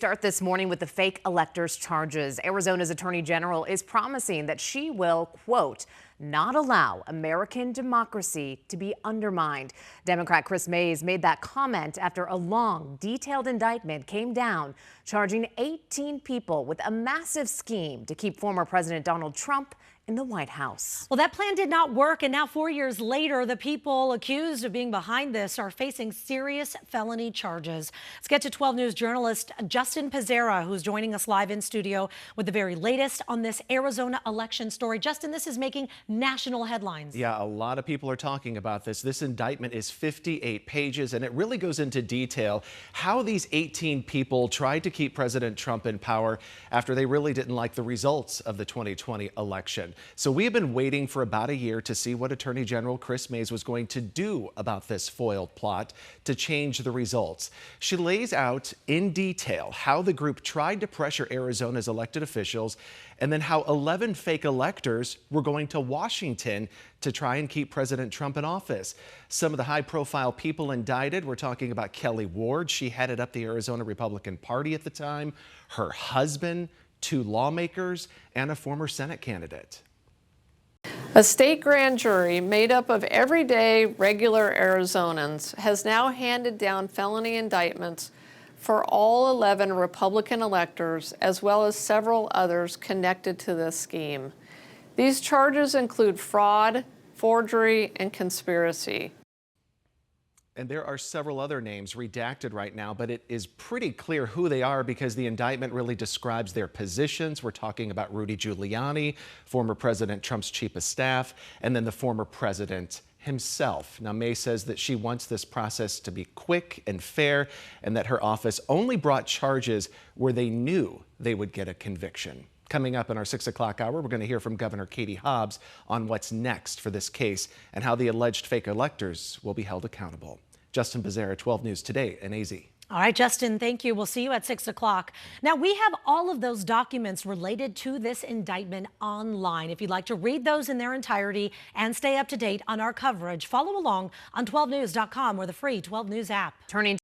Start this morning with the fake electors charges. Arizona's attorney general is promising that she will, quote, not allow American democracy to be undermined. Democrat Chris Mays made that comment after a long, detailed indictment came down, charging 18 people with a massive scheme to keep former President Donald Trump in the White House. Well, that plan did not work, and now 4 years later, the people accused of being behind this are facing serious felony charges. Let's get to 12 News journalist Justin Pizzera, who's joining us live in studio with the very latest on this Arizona election story. Justin, this is making national headlines. Yeah, a lot of people are talking about this. This indictment is 58 pages, and it really goes into detail how these 18 people tried to keep President Trump in power after they really didn't like the results of the 2020 election. So we have been waiting for about a year to see what Attorney General Chris Mays was going to do about this foiled plot to change the results. She lays out in detail how the group tried to pressure Arizona's elected officials, and then how 11 fake electors were going to Washington to try and keep President Trump in office. Some of the high-profile people indicted, we're talking about Kelly Ward. She headed up the Arizona Republican Party at the time, her husband, 2 lawmakers, and a former Senate candidate. A state grand jury made up of everyday, regular Arizonans has now handed down felony indictments for all 11 Republican electors, as well as several others connected to this scheme. These charges include fraud, forgery, and conspiracy. And there are several other names redacted right now, but it is pretty clear who they are because the indictment really describes their positions. We're talking about Rudy Giuliani, former President Trump's chief of staff, and then the former president himself. Now, May says that she wants this process to be quick and fair, and that her office only brought charges where they knew they would get a conviction. Coming up in our 6 o'clock hour, we're going to hear from Governor Katie Hobbs on what's next for this case and how the alleged fake electors will be held accountable. Justin Pizzera, 12 News Today in AZ. All right, Justin, thank you. We'll see you at 6 o'clock. Now, we have all of those documents related to this indictment online. If you'd like to read those in their entirety and stay up to date on our coverage, follow along on 12news.com or the free 12 News app. Turning